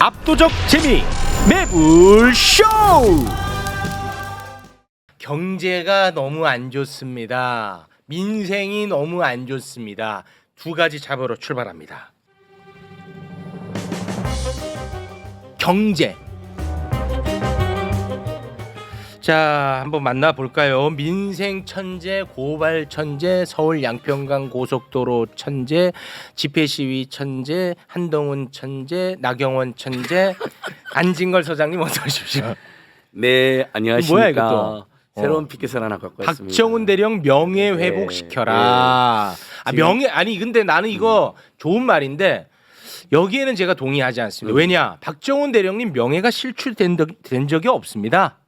압도적 재미 매불쇼. 경제가 너무 안 좋습니다. 민생이 너무 안 좋습니다. 두 가지 잡으러 출발합니다. 경제. 자, 한번 만나볼까요? 민생 천재, 고발 천재, 서울 양평강 고속도로 천재, 집회 시위 천재, 한동훈 천재, 나경원 천재, 안진걸 소장님 어서 오십시오. 네, 안녕하십니까. 뭐야 이것도? 새로운 피켓을 하나 갖고 왔습니다. 박정훈 대령 명예 회복시켜라. 아, 명예 아니 근데 나는 이거 좋은 말인데 여기에는 제가 동의하지 않습니다. 왜냐? 박정훈 대령님 명예가 실추된 적이 없습니다.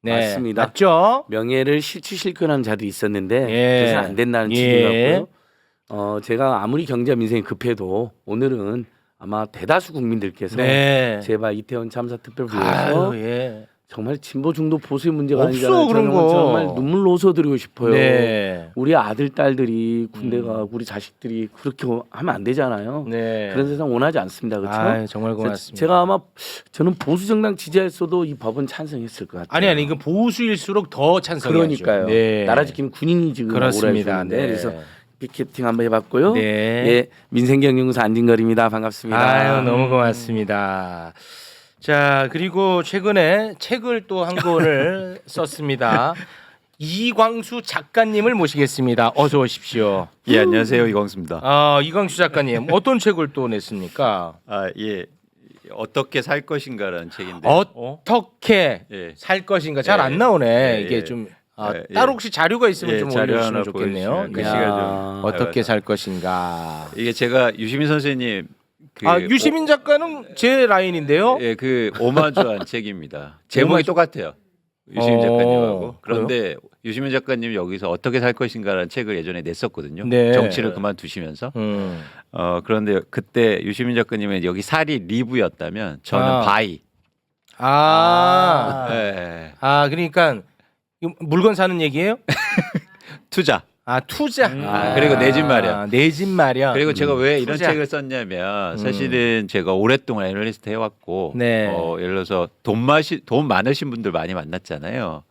네, 맞습니다. 맞죠? 명예를 실추실현한 자도 있었는데 예. 그래서 안 된다는 취지였고요. 제가 아무리 경제와 민생이 급해도 오늘은 아마 대다수 국민들께서 네. 제발 이태원 참사 특별부에서 아유, 예. 정말 진보 중도 보수의 문제가 없어, 아니잖아요. 그런 저는 거. 정말 눈물로 웃어드리고 싶어요. 네. 우리 아들 딸들이 군대 가고 우리 자식들이 그렇게 하면 안 되잖아요. 네. 그런 세상 원하지 않습니다. 그렇죠? 아, 정말 고맙습니다. 제가 아마 저는 보수 정당 지지했어도 이 법은 찬성했을 것 같아요. 아니 이거 보수일수록 더 찬성해야죠. 그러니까요. 네. 나라 지키는 군인이 지금 그렇습니다. 오래 해주는데 네. 그래서 피켓팅 한번 해봤고요. 네. 예, 민생경영사 안진걸입니다. 반갑습니다. 아유, 너무 고맙습니다. 자, 그리고 최근에 책을 또 한 권을 썼습니다. 이광수 작가님을 모시겠습니다. 어서 오십시오. 예, 안녕하세요. 이광수입니다. 아, 이광수 작가님 어떤 책을 또 냈습니까? 아, 예. 어떻게 살 것인가라는 책인데. 어떻게 예. 살 것인가 잘 안 예. 나오네. 예, 이게 예. 좀 예. 따로 혹시 자료가 있으면 예, 좀 자료 올려주시면 하나 좋겠네요. 보여주시면 네. 글씨가 좀 어떻게 살 것인가. 이게 제가 유시민 선생님 유시민 작가는 제 라인인데요. 예, 그 오마주한 책입니다. 제목이 똑같아요. 유시민 작가님하고. 그런데 유시민 작가님 여기서 어떻게 살 것인가라는 책을 예전에 냈었거든요. 네. 정치를 그만두시면서. 그런데 그때 유시민 작가님은 여기 살이 리브였다면 저는 바이. 예. 그러니까 이거 물건 사는 얘기예요? 투자. 투자. 그리고 내 집 마련. 내 집 마련. 그리고 제가 왜 이런 투자. 책을 썼냐면 사실은 제가 오랫동안 애널리스트 해왔고 네. 예를 들어서 돈 많으신 분들 많이 만났잖아요.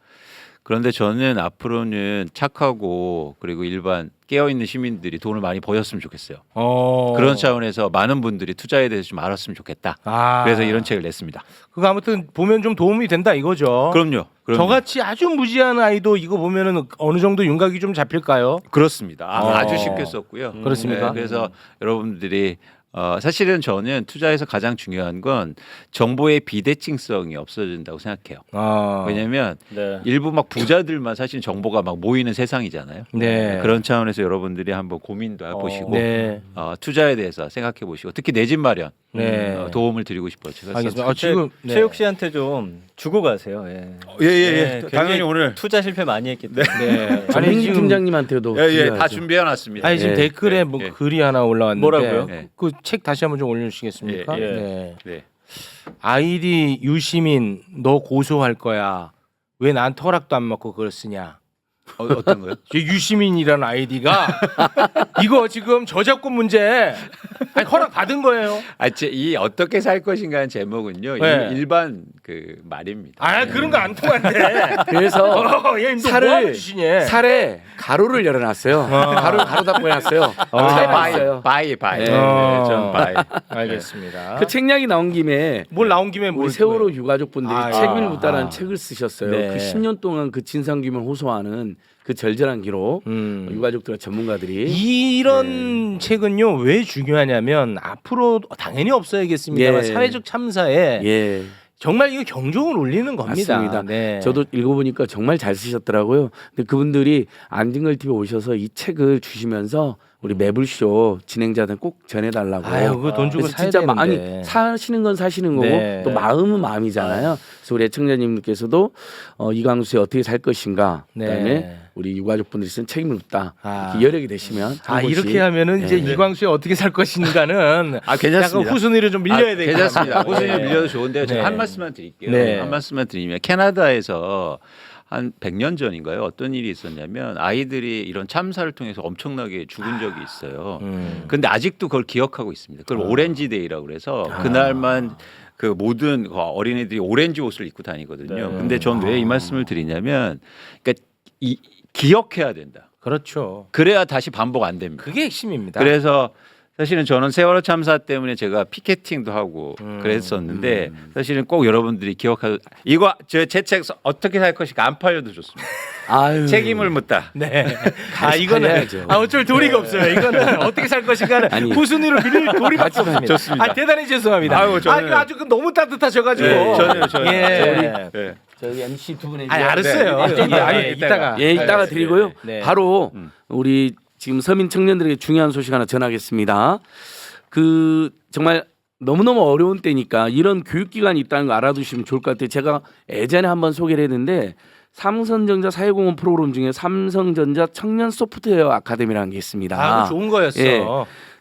그런데 저는 앞으로는 착하고 그리고 일반 깨어있는 시민들이 돈을 많이 버셨으면 좋겠어요. 그런 차원에서 많은 분들이 투자에 대해서 좀 알았으면 좋겠다. 그래서 이런 책을 냈습니다. 그거 아무튼 보면 좀 도움이 된다 이거죠. 그럼요. 저같이 아주 무지한 아이도 이거 보면은 어느 정도 윤곽이 좀 잡힐까요? 그렇습니다. 아주 쉽게 썼고요. 그렇습니까? 그래서 여러분들이 사실은 저는 투자에서 가장 중요한 건 정보의 비대칭성이 없어진다고 생각해요. 왜냐하면 일부 막 부자들만 사실 정보가 막 모이는 세상이잖아요. 네. 그런 차원에서 여러분들이 한번 고민도 해보시고 네. 투자에 대해서 생각해 보시고 특히 내 집 마련 네. 도움을 드리고 싶어요. 제가 알겠습니다. 지금 최욱 씨한테 좀 주고 가세요. 예. 예. 굉장히 오늘 투자 실패 많이 했기 때문에. 네. 전민기 팀장님한테도 다 드려야죠. 준비해 놨습니다. 지금 네. 댓글에 뭐 글이 하나 올라왔는데 뭐라고요? 네. 그 책 다시 한번 좀 올려주시겠습니까? 예, 예. 네. 네. 아이디 유시민 너 고소할 거야. 왜 나한테 허락도 안 받고 그걸 쓰냐? 어떤 거요? 저 유시민이라는 아이디가 이거 지금 저작권 문제 허락 받은 거예요. 이 어떻게 살 것인가는 제목은요. 네. 일반 그 말입니다. 그런 거 안 통한대. 그래서 얘 살을 주시냐? 살에 가로를 열어놨어요. 가로 닫고 해놨어요. 바이. 네. 전 바이. 알겠습니다. 그 책량이 나온 김에 뭘 나온 김에 뭘 우리 세월호 유가족분들이 책임을 묻다라는 아. 책을 쓰셨어요. 네. 그 10년 동안 그 진상규명 호소하는 그 절절한 기록 유가족들과 전문가들이 이런 책은요 왜 중요하냐면 앞으로 당연히 없어야겠습니다만 예. 사회적 참사에 예. 정말 이거 경종을 울리는 겁니다. 맞습니다. 네. 저도 읽어보니까 정말 잘 쓰셨더라고요. 근데 그분들이 안진걸 TV 오셔서 이 책을 주시면서 우리 매불쇼 진행자들 꼭 전해달라고. 그거 돈 주고 그래서 사야 진짜 되는데. 아니 사시는 건 사시는 거고 네. 또 마음은 마음이잖아요. 그래서 우리 애청자님께서도 이광수의 어떻게 살 것인가, 그다음에 네. 우리 유가족분들이 쓴 책임을 묻다 이렇게 여력이 되시면 한 번씩. 이렇게 하면은 이제 이광수의 어떻게 살 것인가는 괜찮습니다. 약간 후순위를 좀 밀려야 되겠다. 괜찮습니다. 후순위 네. 밀려도 좋은데요. 제가 네. 한 말씀만 드릴게요. 네. 한 말씀만 드리면 캐나다에서 한 100년 전인가요? 어떤 일이 있었냐면 아이들이 이런 참사를 통해서 엄청나게 죽은 적이 있어요. 근데 아직도 그걸 기억하고 있습니다. 그걸 오렌지 데이라고 그래서 그날만 그 모든 어린이들이 오렌지 옷을 입고 다니거든요. 네. 근데 전 왜 이 말씀을 드리냐면, 그러니까 기억해야 된다. 그렇죠. 그래야 다시 반복 안 됩니다. 그게 핵심입니다. 그래서 사실은 저는 세월호 참사 때문에 제가 피켓팅도 하고 그랬었는데 사실은 꼭 여러분들이 기억하고 이거 제 책 어떻게 살 것인가 안 팔려도 좋습니다. 아유. 책임을 묻다. 네. 이거는 팔려야죠. 어쩔 도리가 없어요. 이거는 어떻게 살 것인가는 아니. 후순위로 밀릴 도리밖에 없습니다. 좋습니다. 대단히 죄송합니다. 아유, 저는- 이거 아주 너무 따뜻하셔가지고. 네, 저는 예. 네. 저희 MC 두 분의 알았어요. 네, 예, 이따가. 예, 이따가 네. 드리고요. 네. 바로 우리 지금 서민 청년들에게 중요한 소식 하나 전하겠습니다. 그 정말 너무너무 어려운 때니까 이런 교육기관이 있다는 거 알아두시면 좋을 것 같아요. 제가 예전에 한번 소개를 했는데 삼성전자 사회공헌 프로그램 중에 삼성전자 청년 소프트웨어 아카데미라는 게 있습니다. 그거 좋은 거였어. 예.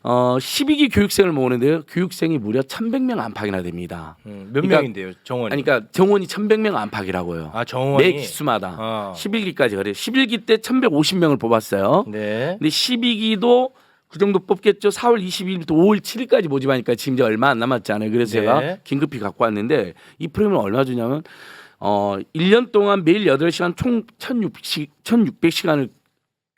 12기 교육생을 모으는데요. 교육생이 무려 1,100명 안팎이나 됩니다. 몇 그러니까- 명인데요, 정원이? 아니, 그러니까 정원이 1,100명 안팎이라고요. 정원이. 매 기수마다 11기까지 그래요. 11기 때 1,150명을 뽑았어요. 네. 근데 12기도 그 정도 뽑겠죠. 4월 22일부터 5월 7일까지 모집하니까 지금 이제 얼마 안 남았잖아요. 그래서 네. 제가 긴급히 갖고 왔는데 이 프로그램을 얼마 주냐면 1년 동안 매일 8시간 총 1,600시간을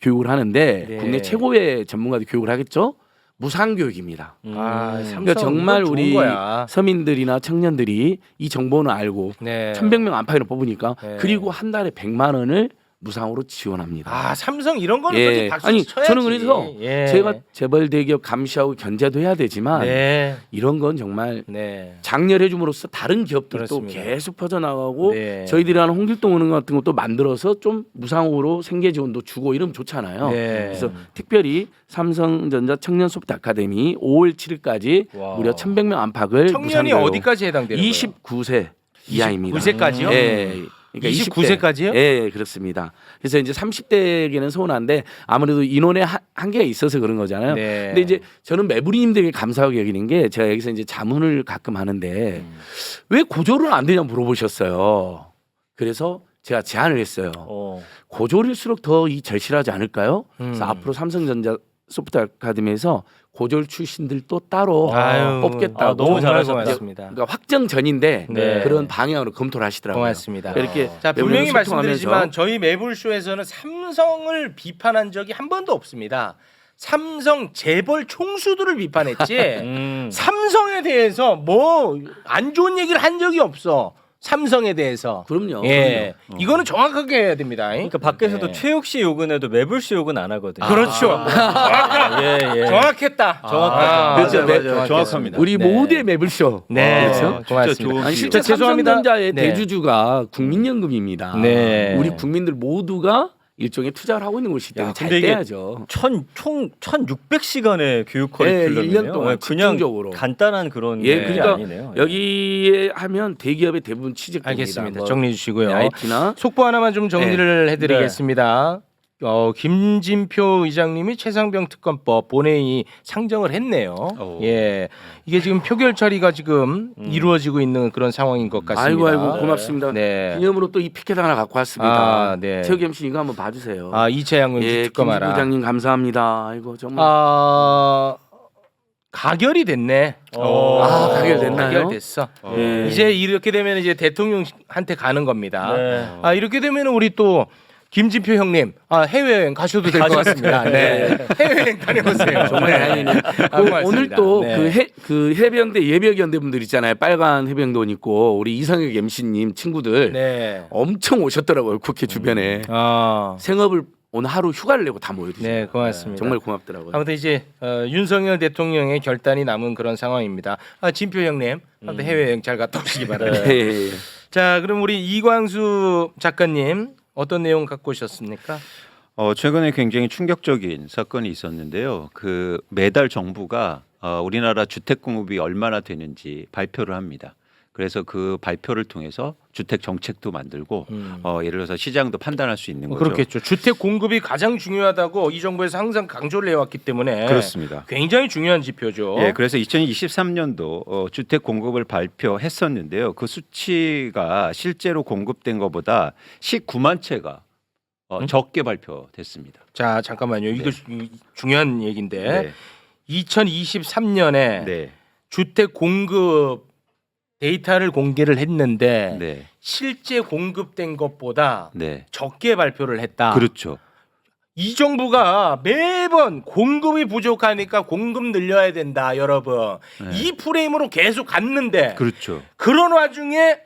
교육을 하는데 네. 국내 최고의 전문가들 교육을 하겠죠. 무상 교육입니다. 그러니까 정말 좋은 우리 거야. 서민들이나 청년들이 이 정보는 알고 네. 1,100명 안팎으로 뽑으니까 네. 그리고 한 달에 100만 원을 무상으로 지원합니다. 삼성 이런 거는 예. 솔직히 박수 아니 쳐야지. 저는 그래서 예. 제가 재벌 대기업 감시하고 견제도 해야 되지만 네. 이런 건 정말 네. 장려해 줌으로써 다른 기업들도 그렇습니다. 계속 퍼져나가고 네. 저희들이 하는 홍길동 은행 같은 것도 만들어서 좀 무상으로 생계 지원도 주고 이러면 좋잖아요. 네. 그래서 특별히 삼성전자 청년 소프트 아카데미 5월 7일까지 와. 무려 1,100명 안팎을 청년이 무상으로 어디까지 해당되는 거예요? 29세 이하입니다. 29세까지요? 예. 그러니까 29세까지요? 예, 그렇습니다. 그래서 이제 30대에게는 서운한데 아무래도 인원의 한계가 있어서 그런 거잖아요. 네. 근데 이제 저는 매부리님들에게 감사하게 여기는 게 제가 여기서 이제 자문을 가끔 하는데 왜 고졸은 안 되냐 물어보셨어요. 그래서 제가 제안을 했어요. 고졸일수록 더 이 절실하지 않을까요? 그래서 앞으로 삼성전자 소프트 아카데미에서 고졸 출신들도 따로 아유, 뽑겠다고 너무 잘하셨다. 고맙습니다. 그러니까 확정 전인데 네. 그런 방향으로 검토를 하시더라고요. 고맙습니다. 이렇게 자, 분명히 매부리님 소통하면서 말씀드리지만 저희 매불쇼에서는 삼성을 비판한 적이 한 번도 없습니다. 삼성 재벌 총수들을 비판했지 삼성에 대해서 뭐 안 좋은 얘기를 한 적이 없어. 삼성에 대해서. 그럼요. 예, 그럼요. 이거는 정확하게 해야 됩니다. 그러니까 밖에서도 네. 최욱 씨 욕은 해도 매불 씨 욕은 안 하거든요. 그렇죠. 예. 정확했다. 정확하다. 그렇죠. 맞아요. 정확합니다. 우리 네. 모두의 매블쇼. 네, 그렇죠? 고맙습니다. 좋은 아니 기회. 실제 죄송합니다. 삼성전자의 네. 대주주가 국민연금입니다. 네. 우리 국민들 모두가 일종의 투자를 하고 있는 곳이기 때문에 야, 잘 근데 이게 떼야죠. 총 1,600시간의 교육 커리큘럼이네요. 1년 동안 그냥 집중적으로. 간단한 그런 예, 게 그러니까 아니네요. 여기에 하면 대기업의 대부분 취직됩니다. 알겠습니다. 뭐 정리해 주시고요. IT나 속보 하나만 좀 정리를 해드리겠습니다. 김진표 의장님이 최상병 특검법 본회의 상정을 했네요. 예, 이게 지금 표결 처리가 지금 이루어지고 있는 그런 상황인 것 같습니다. 아이고 고맙습니다. 네. 기념으로 또 이 피켓 하나 갖고 왔습니다. 네. 최욱 MC 이거 한번 봐주세요. 이채양 의원 예, 특검 김 하라. 부장님 감사합니다. 아이고 정말. 가결이 됐네. 가결됐나요? 가결됐어. 예. 이제 이렇게 되면 이제 대통령한테 가는 겁니다. 네. 이렇게 되면 우리 또 김진표 형님 해외여행 가셔도 될 것 같습니다. 네. 해외여행 다녀오세요. 정말 다행이네요. 고맙습니다. 오늘 또 네. 그 해병대 예비역연대 분들 있잖아요. 빨간 해병대 옷 입고 우리 이상혁 MC님 친구들 네. 엄청 오셨더라고요. 국회 주변에 생업을 오늘 하루 휴가를 내고 다 모여주세요. 네, 고맙습니다. 정말 고맙더라고요. 아무튼 이제 윤석열 대통령의 결단이 남은 그런 상황입니다. 진표 형님, 아무튼 해외여행 잘 갔다 오시기 바랍니다. 예. 자, 그럼 우리 이광수 작가님 어떤 내용 갖고 오셨습니까? 최근에 굉장히 충격적인 사건이 있었는데요. 그 매달 정부가 우리나라 주택 공급이 얼마나 되는지 발표를 합니다. 그래서 그 발표를 통해서 주택 정책도 만들고 예를 들어서 시장도 판단할 수 있는 거죠. 그렇겠죠. 주택 공급이 가장 중요하다고 이 정부에서 항상 강조를 해왔기 때문에 그렇습니다. 굉장히 중요한 지표죠. 예, 그래서 2023년도 주택 공급을 발표했었는데요. 그 수치가 실제로 공급된 것보다 19만 채가 적게 발표됐습니다. 자, 잠깐만요. 이거 중요한 얘기인데 네. 2023년에 네. 주택 공급 데이터를 공개를 했는데 네. 실제 공급된 것보다 네. 적게 발표를 했다. 그렇죠. 이 정부가 매번 공급이 부족하니까 공급 늘려야 된다, 여러분. 네. 이 프레임으로 계속 갔는데 그렇죠. 그런 와중에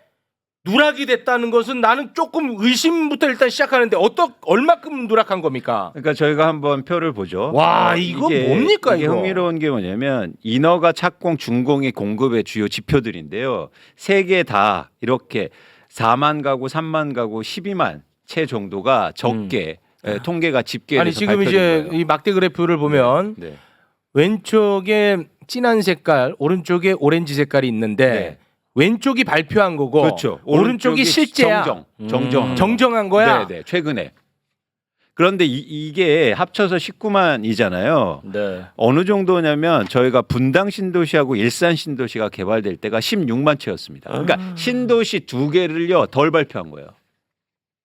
누락이 됐다는 것은 나는 조금 의심부터 일단 시작하는데 얼마큼 누락한 겁니까? 그러니까 저희가 한번 표를 보죠. 와, 이거 뭡니까, 이게 이거? 흥미로운 게 뭐냐면 인허가, 착공, 준공이 공급의 주요 지표들인데요. 세 개 다 이렇게 4만 가구, 3만 가구, 12만 채 정도가 적게 통계가 집계돼서 아니 지금 발표된 이제 거예요. 이 막대 그래프를 보면 네. 왼쪽에 진한 색깔, 오른쪽에 오렌지 색깔이 있는데 네. 왼쪽이 발표한 거고 그렇죠. 오른쪽이 실제야. 정정한 거야. 네, 최근에. 그런데 이게 합쳐서 19만이잖아요. 네. 어느 정도냐면 저희가 분당 신도시하고 일산 신도시가 개발될 때가 16만 채였습니다. 그러니까 신도시 두 개를요 덜 발표한 거예요.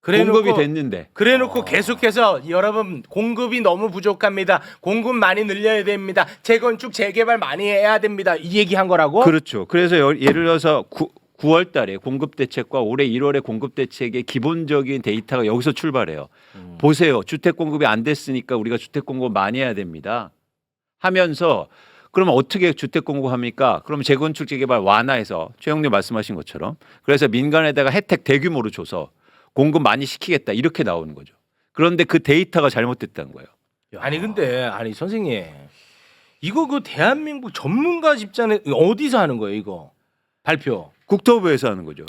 공급이 됐는데. 그래놓고 계속해서 여러분 공급이 너무 부족합니다. 공급 많이 늘려야 됩니다. 재건축 재개발 많이 해야 됩니다. 이 얘기한 거라고? 그렇죠. 그래서 예를 들어서 9월 달에 공급 대책과 올해 1월에 공급 대책의 기본적인 데이터가 여기서 출발해요. 보세요. 주택 공급이 안 됐으니까 우리가 주택 공급 많이 해야 됩니다. 하면서 그러면 어떻게 주택 공급합니까? 그럼 재건축 재개발 완화해서 최영님 말씀하신 것처럼 그래서 민간에다가 혜택 대규모로 줘서 공급 많이 시키겠다 이렇게 나오는 거죠. 그런데 그 데이터가 잘못됐다는 거예요. 아니 근데 선생님 이거 그 대한민국 전문가 집단에 어디서 하는 거예요 이거 발표? 국토부에서 하는 거죠.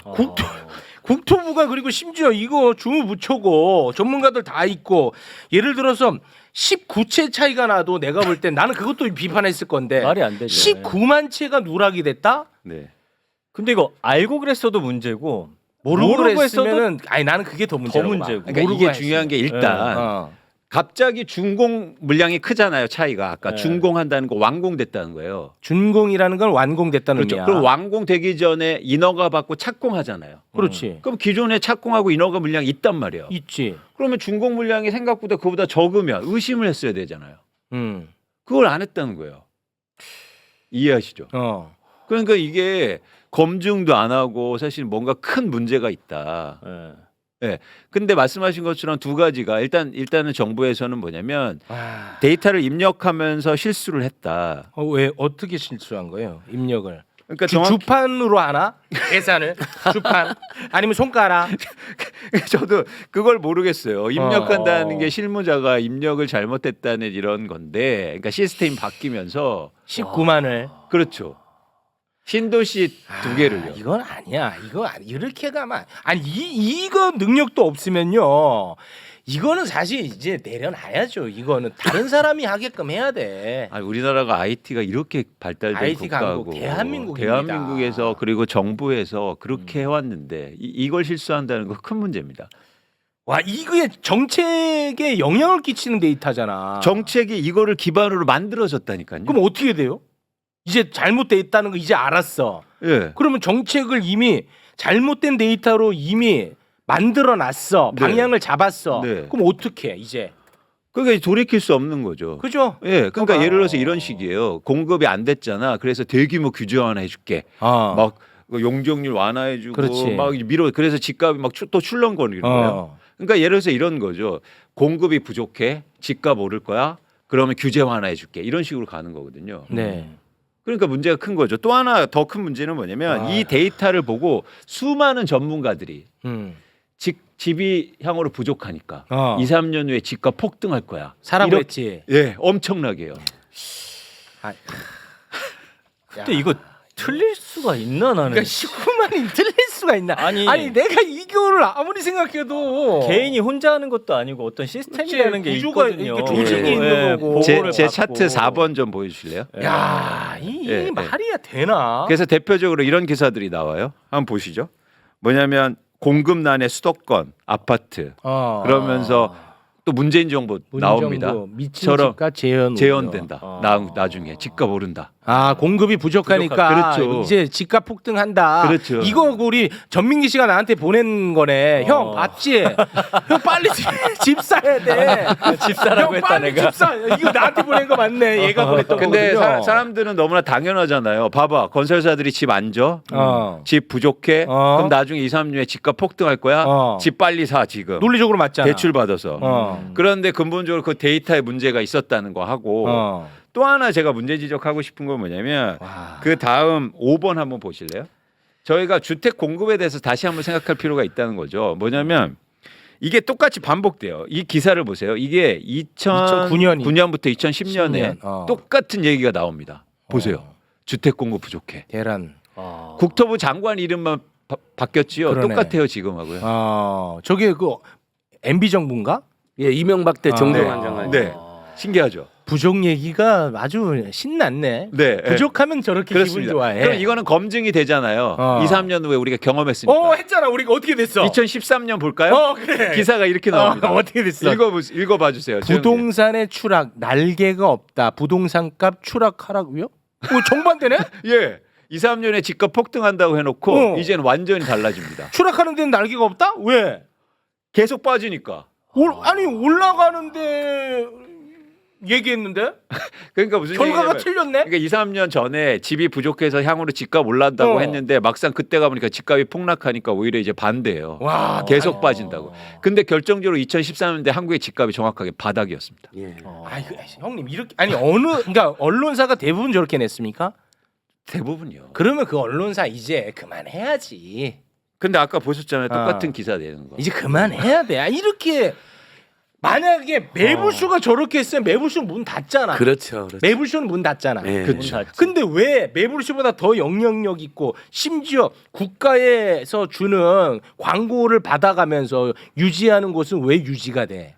국토부가 그리고 심지어 이거 주무부처고 전문가들 다 있고 예를 들어서 19채 차이가 나도 내가 볼 땐 나는 그것도 비판했을 건데 말이 안 되죠. 19만 채가 누락이 됐다? 네. 근데 이거 알고 그랬어도 문제고 모르고 했어도 그랬으면은 아니 나는 그게 더 문제라고 봐. 문제고. 그러니까 이게 중요한 게 일단 갑자기 준공 물량이 크잖아요. 차이가 아까 네. 준공한다는 거 완공됐다는 거예요. 준공이라는 건 완공됐다는 그렇죠. 의미야. 그럼 완공되기 전에 인허가 받고 착공하잖아요. 그렇지. 그럼 기존에 착공하고 인허가 물량이 있단 말이에요. 있지. 그러면 준공 물량이 생각보다 그보다 적으면 의심을 했어야 되잖아요. 그걸 안 했다는 거예요. 이해하시죠? 그러니까 이게 검증도 안 하고 사실 뭔가 큰 문제가 있다. 네. 네. 근데 말씀하신 것처럼 두 가지가 일단은 정부에서는 뭐냐면 아, 데이터를 입력하면서 실수를 했다. 왜 어떻게 실수한 거예요? 입력을. 그러니까 주판으로 하나? 계산을? 주판? 아니면 손가락? 저도 그걸 모르겠어요. 입력한다는 게 실무자가 입력을 잘못했다는 이런 건데, 그러니까 시스템이 바뀌면서 19만을. 그렇죠. 신도시 두 개를요. 이건 아니야. 이렇게 가면 아니 이거 능력도 없으면요. 이거는 사실 이제 내려놔야죠. 이거는 다른 사람이 하게끔 해야 돼. 아니, 우리나라가 IT가 이렇게 발달된 IT 강국, 국가고 대한민국입니다. 대한민국에서 그리고 정부에서 그렇게 해왔는데 이걸 실수한다는 거 큰 문제입니다. 와 이게 정책에 영향을 끼치는 데이터잖아. 정책이 이거를 기반으로 만들어졌다니까요. 그럼 어떻게 돼요? 이제 잘못돼 있다는 거 이제 알았어. 예. 그러면 정책을 이미 잘못된 데이터로 이미 만들어 놨어. 네. 방향을 잡았어. 네. 그럼 어떻게 해, 이제? 그러니까 돌이킬 수 없는 거죠. 그죠? 예, 그러니까 봐봐. 예를 들어서 이런 식이에요. 공급이 안 됐잖아. 그래서 대규모 규제 완화해줄게. 막 용적률 완화해주고 그렇지. 막 그래서 집값이 막 또 출렁거리는 거예요. 그러니까 예를 들어서 이런 거죠. 공급이 부족해, 집값 오를 거야. 그러면 규제 완화해줄게. 이런 식으로 가는 거거든요. 네. 그러니까 문제가 큰 거죠. 또 하나 더 큰 문제는 뭐냐면 이 데이터를 보고 수많은 전문가들이 집이 향후로 부족하니까 2, 3년 후에 집값 폭등할 거야. 사라고 이렇게- 했지. 예, 엄청나게요. 근데 이거 틀릴 수가 있나 나는. 그러니까 19만이 틀릴 수가 있나? 아니. 내가 이거를 아무리 생각해도 개인이 혼자 하는 것도 아니고 어떤 시스템이라는 게 구조가 있거든요. 이렇게 조직이 예. 있는 거고. 제 보고를 차트 받고. 4번 좀 보여주실래요? 야, 이 예, 말이야 되나? 그래서 대표적으로 이런 기사들이 나와요. 한번 보시죠. 뭐냐면 공급난의 수도권 아파트 그러면서 또 문재인 정부 나옵니다. 미친 처럼 집값 재현 재현된다. 어. 나중에 집값 오른다. 아 공급이 부족하니까 그렇죠. 이제 집값 폭등한다. 그렇죠. 이거 우리 전민기 씨가 나한테 보낸 거네. 형 봤지? 형 빨리 집 사야 돼. 집 사라고 형 했다 빨리 내가. 집 사. 이거 나한테 보낸 거 맞네. 얘가 보냈던 근데 거거든요. 사람들은 너무나 당연하잖아요. 봐봐 건설사들이 집 안 줘. 집 부족해. 그럼 나중에 2, 3년에 집값 폭등할 거야. 집 빨리 사 지금. 논리적으로 맞잖아. 대출 받아서. 그런데 근본적으로 그 데이터에 문제가 있었다는 거 하고 또 하나 제가 문제 지적하고 싶은 건 뭐냐면 그 다음 5번 한번 보실래요? 저희가 주택 공급에 대해서 다시 한번 생각할 필요가 있다는 거죠. 뭐냐면 이게 똑같이 반복돼요. 이 기사를 보세요. 이게 2009년부터 2010년에 똑같은 얘기가 나옵니다. 보세요. 주택 공급 부족해. 대란. 국토부 장관 이름만 바뀌었지요. 그러네. 똑같아요 지금하고요. 저게 그 MB 정부인가? 예, 이명박 때 정동환 네. 장관. 네, 신기하죠. 부족 얘기가 아주 신났네. 네, 부족하면 저렇게 그렇습니다. 기분 좋아해. 그럼 이거는 검증이 되잖아요. 2, 3년 후에 우리가 경험했으니까. 했잖아. 우리가 어떻게 됐어? 2013년 볼까요? 그래. 기사가 이렇게 나옵니다. 어떻게 됐어? 읽어봐 주세요. 부동산의 추락, 날개가 없다. 부동산값 추락 하락이요? 정반대네? 예. 2, 3년에 집값 폭등한다고 해놓고 이제는 완전히 달라집니다. 추락하는 데는 날개가 없다? 왜? 계속 빠지니까. 아니 올라가는데 얘기했는데 그러니까 무슨 결과가 얘기냐면 틀렸네. 그러니까 2, 3년 전에 집이 부족해서 향후로 집값 올랐다고 했는데 막상 그때 가보니까 집값이 폭락하니까 오히려 이제 반대예요. 와, 계속 빠진다고. 근데 결정적으로 2013년대 한국의 집값이 정확하게 바닥이었습니다. 예. 형님 이렇게 그러니까 언론사가 대부분 저렇게 냈습니까? 대부분요. 그러면 그 언론사 이제 그만해야지. 근데 아까 보셨잖아요. 똑같은 기사 내는 거. 이제 그만해야 돼. 이렇게 만약에 매불쇼가 저렇게 했으면 매불쇼 문 닫잖아. 그렇죠. 매불쇼는 문 닫잖아. 예. 그렇죠. 근데 왜 매불쇼보다 더 영향력 있고 심지어 국가에서 주는 광고를 받아가면서 유지하는 곳은 왜 유지가 돼?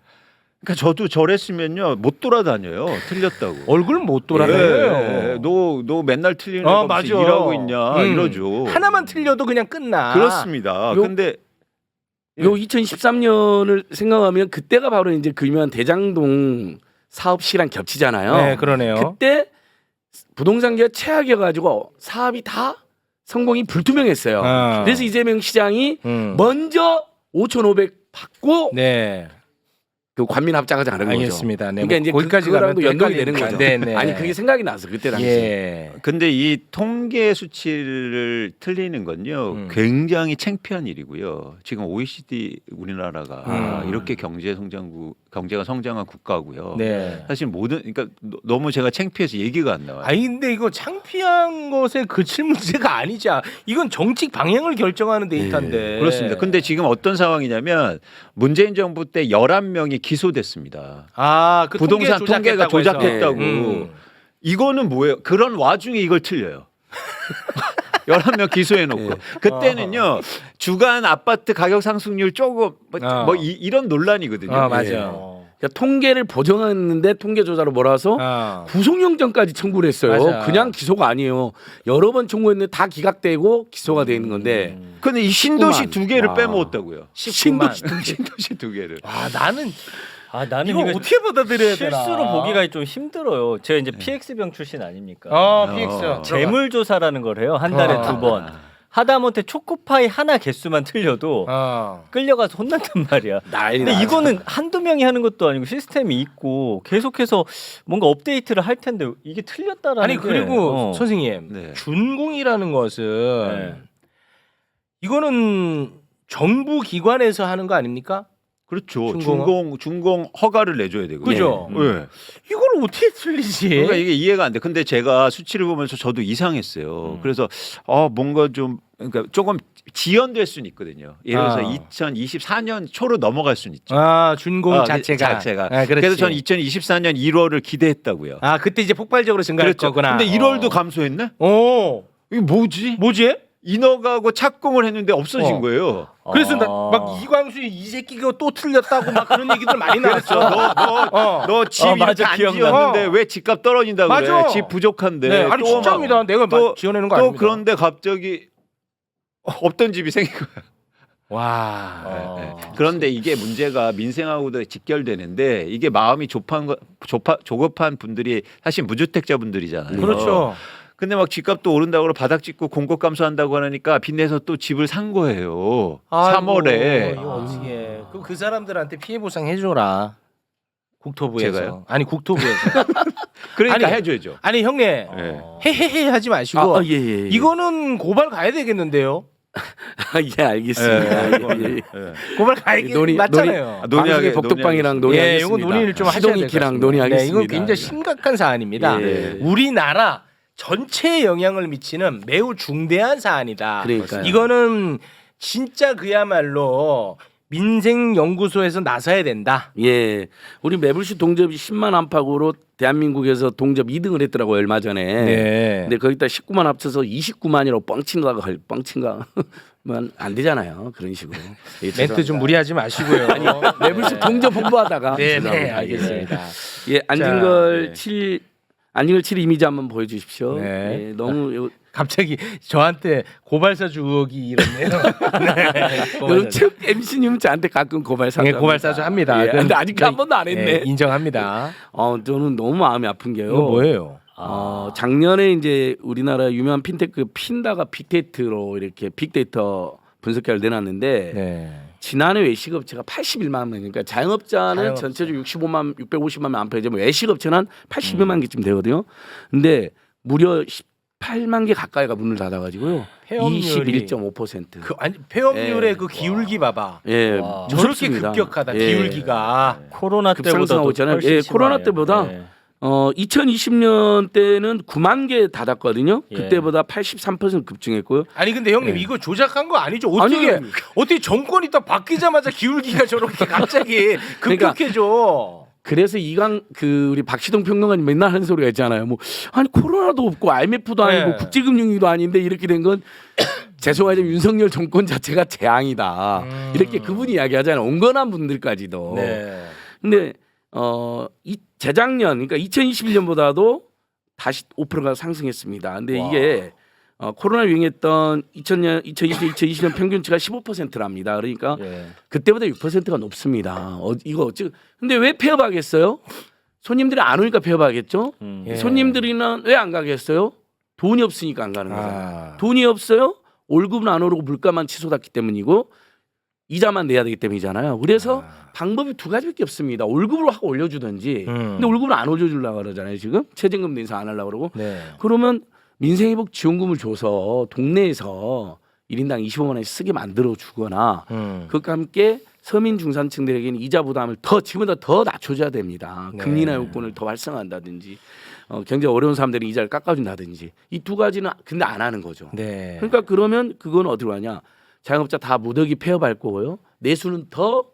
그러니까 저도 저랬으면요 못 돌아다녀요. 틀렸다고. 얼굴 못 돌아가요. 너 맨날 틀리는 거 맞아. 일하고 있냐 이러죠. 하나만 틀려도 그냥 끝나. 그렇습니다. 근데 요 2013년을 생각하면 그때가 바로 이제 그 유명한 대장동 사업 시기랑 겹치잖아요. 네, 그러네요. 그때 부동산계가 최악이어가지고 사업이 다 성공이 불투명했어요. 그래서 이재명 시장이 먼저 5,500 받고 네. 그 관민 합작하지 않은 거죠. 알겠습니다. 네, 그러니까 이제 거기까지 그거랑도 가면 연동이 되는 헷갈리니까. 거죠. 네, 네. 아니 그게 생각이 나서 그때 당시. 예. 근데 이 통계 수치를 틀리는 건요 굉장히 창피한 일이고요. 지금 OECD 우리나라가 이렇게 경제가 성장한 국가고요. 네. 사실 그러니까 너무 제가 창피해서 얘기가 안 나와요. 근데 이거 창피한 것에 그칠 문제가 아니지. 이건 정책 방향을 결정하는 데이터인데. 그렇습니다. 근데 지금 어떤 상황이냐면 문재인 정부 때 11명이 기소됐습니다. 그 부동산 통계가 조작했다고. 네. 이거는 뭐예요? 그런 와중에 이걸 틀려요. 11명 기소해놓고 그때는요 주간 아파트 가격 상승률 조금 이런 논란이거든요. 맞아요. 그러니까 통계를 보정했는데 통계 조사로 몰아서 구속영장까지 청구를 했어요. 맞아. 그냥 기소가 아니에요. 여러 번 청구했는데 다 기각되고 기소가 돼 있는 건데. 근데 이 신도시 19만. 2개를 와. 빼먹었다고요. 신도시 신도시 2개를. 나는 이거 어떻게 받아들여야 되나? 실수로 보기가 좀 힘들어요. 제가 이제 PX병 출신 아닙니까? PX. 재물조사라는 걸 해요. 한 달에 2번. 하다못해 초코파이 하나 개수만 틀려도 끌려가서 혼난단 말이야. 근데 이거는 한두 명이 하는 것도 아니고 시스템이 있고 계속해서 뭔가 업데이트를 할 텐데 이게 틀렸다라는 게. 그리고 선생님 네. 준공이라는 것은 이거는 정부 기관에서 하는 거 아닙니까? 그렇죠. 준공은? 준공 허가를 내줘야 되고. 그죠? 네. 이걸 어떻게 틀리지? 그러니까 이게 이해가 안 돼. 근데 제가 수치를 보면서 저도 이상했어요. 그래서 뭔가 좀 그러니까 조금 지연될 수는 있거든요. 예를 들어서 2024년 초로 넘어갈 수는 있죠. 준공 자체가. 그래서 저는 2024년 1월을 기대했다고요. 그때 이제 폭발적으로 증가할 그렇죠. 거구나. 근데 1월도 감소했네? 이게 뭐지? 뭐지? 인허가하고 착공을 했는데 없어진 거예요. 그래서 막 이광수 이 새끼가 또 틀렸다고 막 그런 얘기들 많이 나왔죠. 너 집 이렇게 맞아, 안 기억나. 지었는데 왜 집값 떨어진다 그래? 맞아. 집 부족한데. 네, 아니 또 진짜입니다. 막 내가 또- 지어내는 거 또 아닙니다. 그런데 갑자기 없던 집이 생긴 거야. 와. 네. 그런데 이게 문제가 민생하고도 직결되는데 이게 마음이 조급한 분들이 사실 무주택자분들이잖아요. 그렇죠. 근데 막 집값도 오른다고 그러고 바닥 짓고 공급 감소한다고 하니까 빚내서 또 집을 산 거예요. 3월에. 이거 어떻게? 그럼 그 사람들한테 피해 보상 해줘라. 국토부에서. 제가요? 아니 국토부에서. 그러니까 아니, 해줘야죠. 아니 형님 네. 헤헤헤 하지 마시고 예. 이거는 고발 가야 되겠는데요. 예, 알겠습니다. 예. 고발 가야겠 맞잖아요. 논의하게 복덕방이랑 논의하겠습니다. 예, 이거 논의를 좀 하셔야 될것 시동이랑 같습니다. 논의하겠습니다. 네, 이건 굉장히 심각한 사안입니다. 예. 우리나라 전체에 영향을 미치는 매우 중대한 사안이다. 그러니까요. 이거는 진짜 그야말로 민생연구소에서 나서야 된다. 예, 우리 매불시 동접이 10만 안팎으로 대한민국에서 동접 2등을 했더라고요 얼마 전에. 네. 근데 거기다 19만 합쳐서 29만이라고 뻥친가만 안 되잖아요. 그런 식으로. 예, 멘트 좀 무리하지 마시고요. 매불시 동접 홍보하다가 네, 죄송합니다. 알겠습니다. 예, 안진걸 네. 7 안진걸 7 이미지 한번 보여주십시오. 네. 예, 너무 갑자기 저한테 고발사주 의혹이 일었네요. 네. 책 MC님 저한테 가끔 고발사주. 네, 고발사주 합니다. 예, 근데 아직 한 번도 안 네, 했네. 인정합니다. 저는 너무 마음이 아픈 게요. 이거 뭐예요? 작년에 이제 우리나라 유명한 핀테크 핀다가 빅데이터로 이렇게 빅데이터 분석기를 내놨는데 네. 지난해 외식업체가 81만 명, 그러니까 자영업자는 전체적으로 65만 650만 명 안팎이지만 외식업체는 한 80여만 개쯤 되거든요. 근데 무려 18만 개 가까이가 문을 닫아가지고요. 폐업률이 21.5%. 그 아니 폐업률의 예. 그 기울기 봐봐. 예, 저렇게 무섭습니다. 급격하다 예. 기울기가. 코로나 때보다도 급상승하고 있잖아요. 훨씬 예, 심하네요. 코로나 때보다 2020년 때는 9만 개 닫았거든요. 예. 그때보다 83% 급증했고요. 아니 근데 형님 예. 이거 조작한 거 아니죠? 어떻게 아니, 어떻게 정권이 딱 바뀌자마자 기울기가 저렇게 갑자기 급격해져? 그래서 우리 박시동 평론가님 맨날 하는 소리가 있잖아요. 뭐 아니 코로나도 없고 IMF도 아니고 네. 국제금융위기도 아닌데 이렇게 된 건 죄송하지만 윤석열 정권 자체가 재앙이다. 이렇게 그분이 이야기하잖아요. 온건한 분들까지도. 네. 근데 이 재작년 그러니까 2021년보다도 다시 5%가 상승했습니다. 근데 이게 코로나 유행했던 2020년 평균치가 15%랍니다. 그러니까 예. 그때보다 6%가 높습니다. 이거 근데 왜 폐업하겠어요? 손님들이 안 오니까 폐업하겠죠? 예. 손님들이는 왜 안 가겠어요? 돈이 없으니까 안 가는 거죠. 아. 돈이 없어요? 월급은 안 오르고 물가만 치솟았기 때문이고 이자만 내야 되기 때문이잖아요. 그래서 방법이 두 가지밖에 없습니다. 월급으로 하고 올려주든지. 근데 월급을 안 올려주려고 그러잖아요. 지금 최저임금 인상 안 하려고 그러고. 네. 그러면 민생회복 지원금을 줘서 동네에서 1인당 25만 원씩 쓰게 만들어 주거나 그것과 함께 서민 중산층들에게는 이자 부담을 지금보다 더 낮춰줘야 됩니다. 네. 금리나 요건을 더 활성화한다든지 경제 어려운 사람들이 이자를 깎아준다든지 이 두 가지는 근데 안 하는 거죠. 네. 그러니까 그러면 그건 어디로 가냐? 자영업자 다 무더기 폐업할 거고요. 내수는 더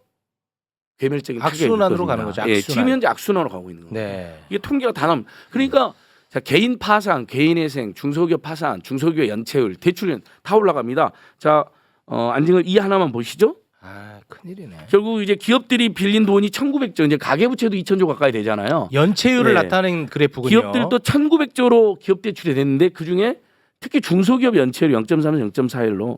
괴멸적인 악순환으로 가는 거죠. 예, 악순환. 지금 현재 악순환으로 가고 있는 거예요. 네. 이게 통계가 다 나옵니다. 그러니까 자, 개인 파산, 개인회생, 중소기업 파산, 중소기업 연체율, 대출연 다 올라갑니다. 자, 안진걸 이 하나만 보시죠. 아 큰일이네. 결국 이제 기업들이 빌린 돈이 1,900조, 이제 가계부채도 2,000조 가까이 되잖아요. 연체율을 네. 나타낸 그래프군요. 기업들도 1,900조로 기업 대출이 됐는데 그 중에 특히 중소기업 연체율이 0.3에서 0.41로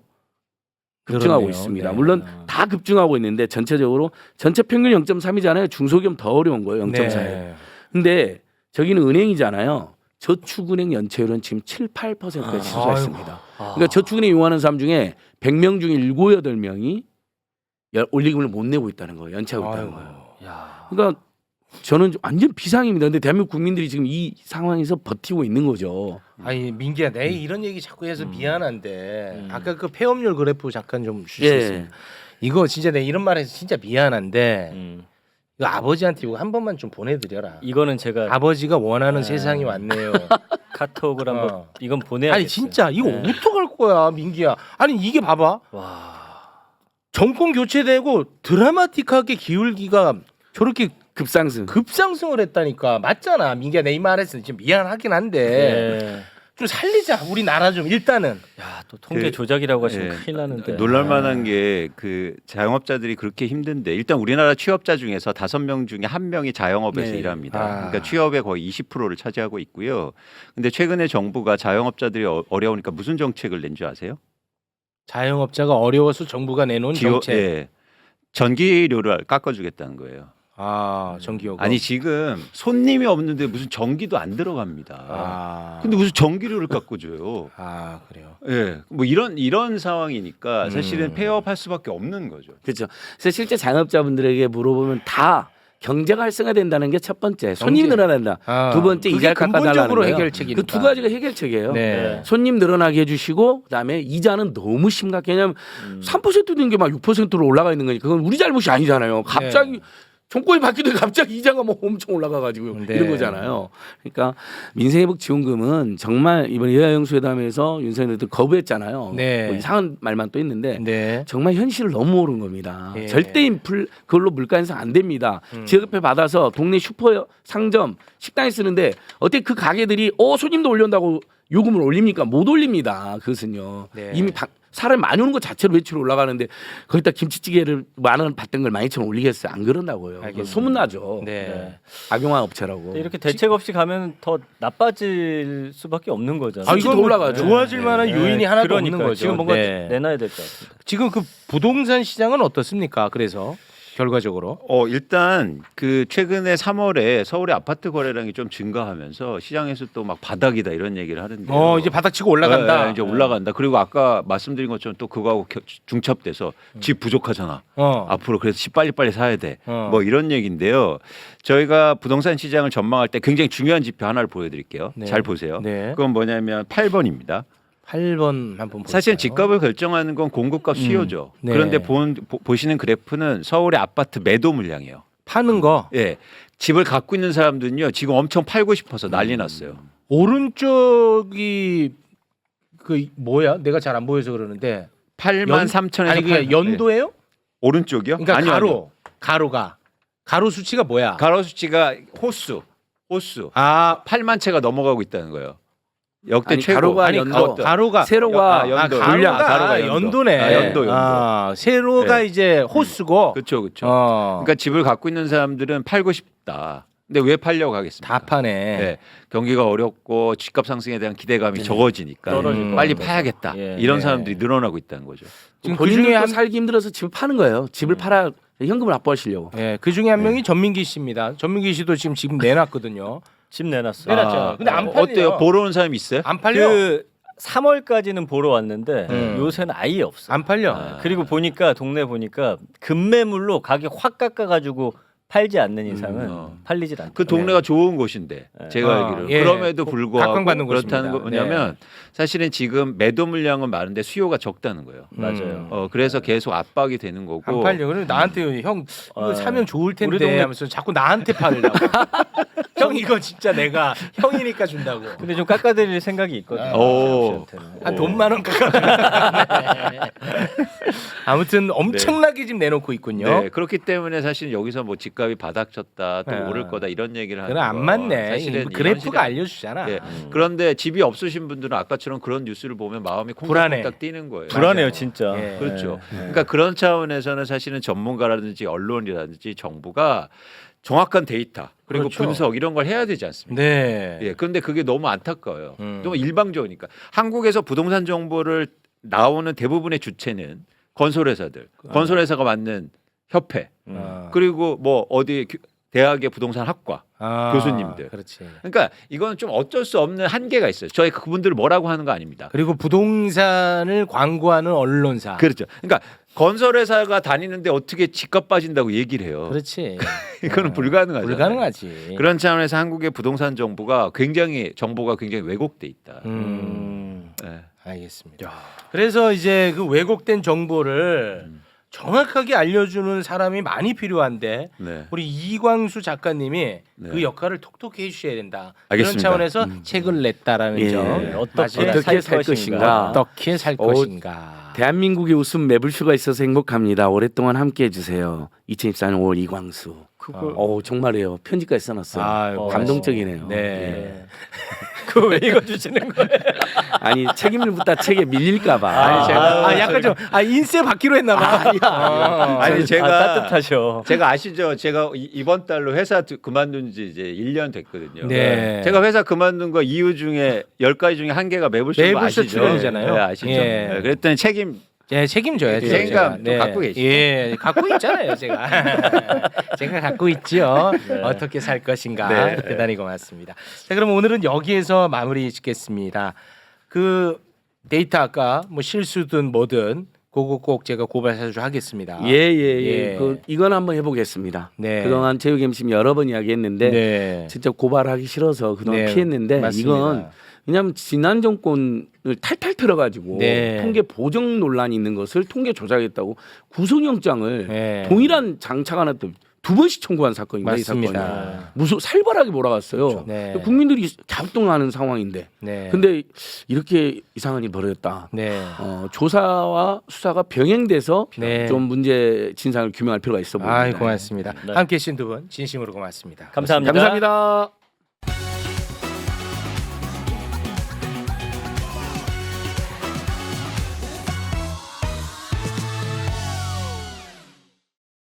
급증하고 그러네요. 있습니다. 네. 물론 다 급증하고 있는데 전체적으로 전체 평균 0.3이잖아요. 중소기업 더 어려운 거예요. 0.4. 네. 근데 저기는 은행이잖아요. 저축은행 연체율은 지금 7, 8%까지 치솟았습니다. 그러니까 저축은행 이용하는 사람 중에 100명 중에 7, 8명이 올리금을 못 내고 있다는 거예요. 연체하고 있다는 거예요. 그러니까 저는 완전 비상입니다. 근데 대한민국 국민들이 지금 이 상황에서 버티고 있는 거죠. 아니 민기야, 내 이런 얘기 자꾸 해서 미안한데 아까 그 폐업률 그래프 잠깐 좀 주셨어요. 이거 진짜 내 이런 말해서 진짜 미안한데 이거 아버지한테 이거 한 번만 좀 보내드려라. 이거는 제가 아버지가 원하는 세상이 왔네요. 카톡을 한번 어. 이건 보내야겠어요. 아니 진짜 이거 네. 어떡할 거야 민기야. 아니 이게 봐봐. 와. 정권 교체되고 드라마틱하게 기울기가 저렇게 급상승을 했다니까. 맞잖아 민기야, 내 이 말에서 지금 미안하긴 한데 네. 좀 살리자 우리나라 좀 일단은. 야, 또 통계 조작이라고 하시면 예. 큰일 나는데. 놀랄만한 게 그 자영업자들이 그렇게 힘든데 일단 우리나라 취업자 중에서 5명 중에 1명이 자영업에서 네. 일합니다. 아. 그러니까 취업의 거의 20%를 차지하고 있고요. 근데 최근에 정부가 자영업자들이 어려우니까 무슨 정책을 낸 줄 아세요? 자영업자가 어려워서 정부가 내놓은 정책. 전기료를 깎아주겠다는 거예요. 전기요금. 아니 지금 손님이 없는데 무슨 전기도 안 들어갑니다. 근데 무슨 전기료를 깎고 줘요. 그래요. 예, 뭐 이런 상황이니까 사실은 폐업할 수밖에 없는 거죠. 그렇죠. 그래서 실제 자영업자분들에게 물어보면 다 경제가 활성화된다는 게 첫 번째, 손님이 늘어난다. 두 번째, 이자를 깎아달라는 근본적으로 거예요. 해결책이니까. 그 두 가지가 해결책이에요. 네. 손님 늘어나게 해주시고 그다음에 이자는 너무 심각해. 왜냐하면 3% 된 게 막 6%로 올라가 있는 거니까 그건 우리 잘못이 아니잖아요. 갑자기 정권이 바뀌더니 갑자기 이자가 뭐 엄청 올라가가지고 네. 이런 거잖아요. 그러니까 민생회복지원금은 정말 이번 여야영수회담에서 윤석열 대통령 거부했잖아요. 네. 뭐 이상한 말만 또 있는데 네. 정말 현실을 너무 모르는 겁니다. 예. 절대 그걸로 물가 인상 안 됩니다. 지역협회 받아서 동네 슈퍼 상점 식당에 쓰는데 어떻게 그 가게들이 손님도 올린다고 요금을 올립니까? 못 올립니다. 그것은요. 네. 이미 사람이 많이 오는 것 자체로 매출이 올라가는데 거기다 김치찌개를 10,000원 받던 걸 12,000원 올리겠어요? 안 그런다고요. 소문나죠. 네. 악용한 업체라고. 이렇게 대책 없이 가면 더 나빠질 수밖에 없는 거잖아요. 이건 이건 올라가죠. 좋아질 만한 요인이 하나도 그러니까요. 없는 거죠. 지금 뭔가 네. 내놔야 될 것 같습니다. 지금 그 부동산 시장은 어떻습니까? 그래서 결과적으로. 일단 그 최근에 3월에 서울의 아파트 거래량이 좀 증가하면서 시장에서 또 막 바닥이다 이런 얘기를 하는데. 이제 바닥 치고 올라간다. 이제 올라간다. 그리고 아까 말씀드린 것처럼 또 그거하고 중첩돼서 집 부족하잖아. 앞으로 그래서 집 빨리빨리 사야 돼. 뭐 이런 얘기인데요. 저희가 부동산 시장을 전망할 때 굉장히 중요한 지표 하나를 보여드릴게요. 네. 잘 보세요. 네. 그건 뭐냐면 8번입니다. 8번 한번 볼까요? 사실 집값을 결정하는 건 공급과 수요죠. 네. 그런데 보시는 그래프는 서울의 아파트 매도 물량이에요. 파는 거. 예. 집을 갖고 있는 사람들은요. 지금 엄청 팔고 싶어서 난리 났어요. 오른쪽이 그 뭐야? 내가 잘 안 보여서 그러는데 8만 3천에서 아니 그게 연도예요? 오른쪽이요? 그러니까 아니요. 가로 수치가 뭐야? 가로 수치가 호수. 8만 채가 넘어가고 있다는 거예요. 역대 아니, 최고. 가로가 아니 연도. 가로가 세로가 연도. 물량. 가로가 연도네. 연도. 세로가 네. 이제 호수고. 그렇죠. 그렇죠. 그러니까 그러니까 집을 갖고 있는 사람들은 팔고 싶다. 근데 왜 팔려고 하겠습니까? 다 파네. 네. 경기가 어렵고 집값 상승에 대한 기대감이 적어지니까 떨어질 것 빨리 같아서. 파야겠다. 예. 이런 네. 사람들이 늘어나고 있다는 거죠. 지금 본인들도 그중에 한 살기 힘들어서 집을 파는 거예요. 집을 팔아 현금을 납부하시려고. 그 중에 한 명이 전민기 씨입니다. 전민기 씨도 지금 내놨거든요. 집 내놨어요. 내놨죠. 근데 안 팔려요. 어때요? 보러 온 사람 있어요? 안 팔려. 그 3월까지는 보러 왔는데 요새는 아예 없어. 안 팔려. 그리고 보니까 동네 보니까 급매물로 가격 확 깎아가지고 팔지 않는 이상은 팔리질 않다. 그 동네가 좋은 곳인데 제가 알기로 예. 그럼에도 불구하고 각광받는 그렇다는 거 곳입니다. 뭐냐면 사실은 지금 매도 물량은 많은데 수요가 적다는 거예요. 맞아요. 그래서 계속 압박이 되는 거고. 안 팔려. 그럼 나한테 형 이거 사면 좋을 텐데 우리 동네- 하면서 자꾸 나한테 팔려고. 형 이거 진짜 내가 형이니까 준다고. 근데 좀 깎아드릴 생각이 있거든요. 오. 한 돈 10,000원 깎아. 아무튼 엄청나게 지금 내놓고 있군요. 네, 그렇기 때문에 사실 여기서 뭐 집값이 바닥쳤다 또 네. 오를 거다 이런 얘기를 하는 그건 안 거 맞네. 사실은 이 이 그래프가 현실이 알려주잖아. 예. 그런데 집이 없으신 분들은 아까처럼 그런 뉴스를 보면 마음이 불안해. 콩닥콩닥 뛰는 거예요. 불안해요 진짜. 예. 그렇죠. 그러니까 그런 차원에서는 사실은 전문가라든지 언론이라든지 정부가 정확한 데이터 그리고 그렇죠. 분석 이런 걸 해야 되지 않습니까? 네. 예. 그런데 그게 너무 안타까워요. 너무 일방적이니까 한국에서 부동산 정보를 나오는 대부분의 주체는 건설회사들, 건설회사가 만든 협회, 그리고 뭐 어디 대학의 부동산 학과 교수님들. 그렇지. 그러니까 이건 좀 어쩔 수 없는 한계가 있어요. 저희 그분들을 뭐라고 하는 거 아닙니다. 그리고 부동산을 광고하는 언론사. 그렇죠. 그러니까 건설회사가 다니는데 어떻게 집값 빠진다고 얘기를 해요. 그렇지. 이거는 불가능하죠. 불가능하지. 그런 차원에서 한국의 부동산 정보가 굉장히 왜곡돼 있다. 네. 알겠습니다. 그래서 이제 그 왜곡된 정보를 정확하게 알려주는 사람이 많이 필요한데 네. 우리 이광수 작가님이 네. 그 역할을 톡톡히 해주셔야 된다. 알겠습니다. 그런 차원에서 책을 냈다라는 예. 점. 어떻게 살 것인가. 어떻게 살 것인가. 대한민국의 웃음 매불쇼가 있어서 행복합니다. 오랫동안 함께해 주세요. 2024년 5월 이광수. 정말이에요. 편지까지 써놨어요. 아이고. 감동적이네요. 네. 예. 그거 왜 읽어주시는 거예요? 아니 책임을 묻다 책에 밀릴까봐. 아니, 약간 좀 인쇄 받기로 했나봐. 아니 제가 따뜻하셔. 제가 아시죠? 제가 이번 달로 회사 그만둔 지 이제 1년 됐거든요. 네. 제가 회사 그만둔 거 이유 중에 10가지 중에 한 개가 매불쇼인 거 매불쇼 아시죠? 출연이잖아요. 네, 아시죠? 예. 네, 그랬더니 책임 예, 책임져야죠. 책임감 제가. 또 갖고 계시죠? 예, 갖고 있잖아요, 제가. 제가 갖고 있지요. 어떻게 살 것인가. 대단히 고맙습니다. 자, 그럼 오늘은 여기에서 마무리 짓겠습니다. 그 데이터 아까 뭐 실수든 뭐든 그거 꼭 제가 고발 사주 하겠습니다. 예. 이건 한번 해보겠습니다. 네. 그동안 체육 MC 여러 번 이야기했는데 네. 진짜 고발하기 싫어서 그동안 네, 피했는데 맞습니다. 이건 왜냐하면 지난 정권을 탈탈 털어가지고 네. 통계 보정 논란이 있는 것을 통계 조작했다고 구속영장을 네. 동일한 장차가 하나 또 2번씩 청구한 사건입니다. 맞습니다. 이 사건이 무슨 살벌하게 몰아갔어요. 네. 국민들이 갸우뚱하는 상황인데, 네. 근데 이렇게 이상한 일이 벌어졌다. 네. 조사와 수사가 병행돼서 네. 좀 문제 진상을 규명할 필요가 있어 보입니다. 고맙습니다. 네. 함께 해주신 두 분 진심으로 고맙습니다. 감사합니다. 감사합니다.